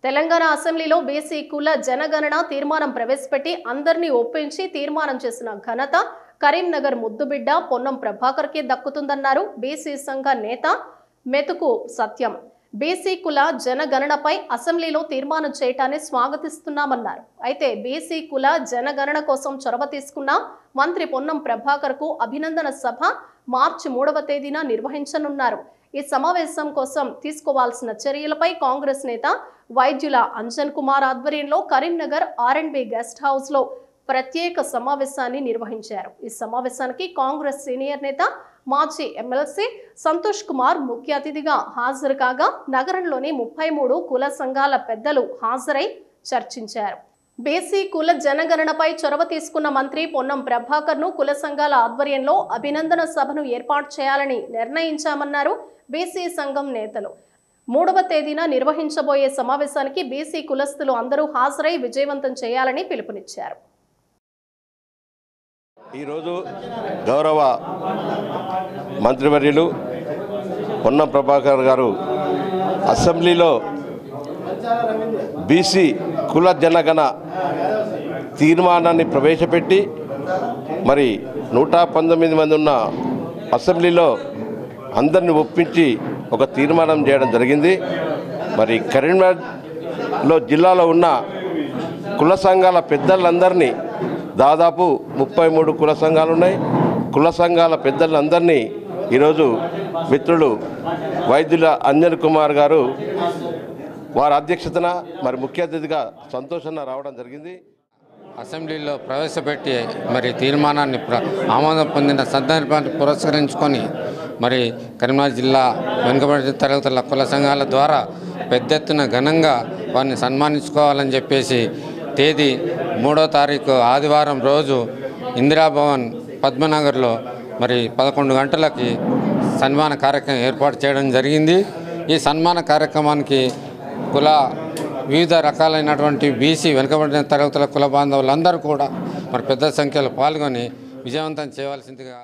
తెలంగాణ అసెంబ్లీలో బీసీ కుల జనగణన తీర్మానం ప్రవేశపెట్టి అందరినీ ఒప్పించి తీర్మానం చేసిన ఘనత కరీంనగర్ ముద్దుబిడ్డ పొన్నం ప్రభాకర్కే దక్కుతుందన్నారు బీసీ సంఘ నేత మెతుకు సత్యం. బీసీ కుల జనగణనపై అసెంబ్లీలో తీర్మానం చేయటాన్ని స్వాగతిస్తున్నామన్నారు. అయితే బీసీ కుల జనగణన కోసం చొరవ తీసుకున్న మంత్రి పొన్నం ప్రభాకర్కు అభినందన సభ మార్చి 3వ తేదీన నిర్వహించనున్నారు. ఈ సమావేశం కోసం తీసుకోవాల్సిన చర్యలపై కాంగ్రెస్ నేత వైద్యుల అంజన్ కుమార్ ఆధ్వర్యంలో కరీంనగర్ R&B గెస్ట్ హౌస్ లో ప్రత్యేక సమావేశాన్ని నిర్వహించారు. ఈ సమావేశానికి కాంగ్రెస్ సీనియర్ నేత మాజీ ఎమ్మెల్సీ సంతోష్ కుమార్ ముఖ్య అతిథిగా హాజరు కాగా నగరంలోని 33 కుల సంఘాల పెద్దలు హాజరై చర్చించారు. బీసీ కుల జనగణనపై చొరవ తీసుకున్న మంత్రి పొన్నం ప్రభాకర్ ను కుల సంఘాల ఆధ్వర్యంలో అభినందన సభను ఏర్పాటు చేయాలని నిర్ణయించామన్నారు బీసీ సంఘం నేతలు. 3వ తేదీన నిర్వహించబోయే సమావేశానికి బీసీ కులస్తులు అందరూ హాజరై విజయవంతం చేయాలని పిలుపునిచ్చారు. ఈరోజు గౌరవ మంత్రివర్యులు పొన్నం ప్రభాకర్ గారు అసెంబ్లీలో బీసీ కుల జనగణ తీర్మానాన్ని ప్రవేశపెట్టి మరి 119 మంది ఉన్న అసెంబ్లీలో అందరిని ఒప్పించి ఒక తీర్మానం చేయడం జరిగింది. మరి కరీంనగర్లో జిల్లాలో ఉన్న కుల సంఘాల పెద్దలందరినీ దాదాపు 33 కుల సంఘాలు ఉన్నాయి. కుల సంఘాల పెద్దలందరినీ ఈరోజు మిత్రులు వైద్యుల అంజన్ కుమార్ గారు వారి అధ్యక్షతన మరి ముఖ్య అతిథిగా సంతోషంగా రావడం జరిగింది. అసెంబ్లీలో ప్రవేశపెట్టి మరి తీర్మానాన్ని ఆమోదం పొందిన సందర్భాన్ని పురస్కరించుకొని మరి కరీంనగర్ జిల్లా వెనుకబడిన తరగతుల కుల సంఘాల ద్వారా పెద్ద ఎత్తున ఘనంగా వారిని సన్మానించుకోవాలని చెప్పేసి తేదీ 3వ తారీఖు ఆదివారం రోజు ఇందిరాభవన్ పద్మనగర్లో మరి 11 గంటలకి సన్మాన కార్యక్రమం ఏర్పాటు చేయడం జరిగింది. ఈ సన్మాన కార్యక్రమానికి వివిధ రకాలైనటువంటి బీసీ వెనుకబడిన తరగతుల కుల బాంధవులందరూ కూడా మరి పెద్ద సంఖ్యలో పాల్గొని విజయవంతం చేయవలసిందిగా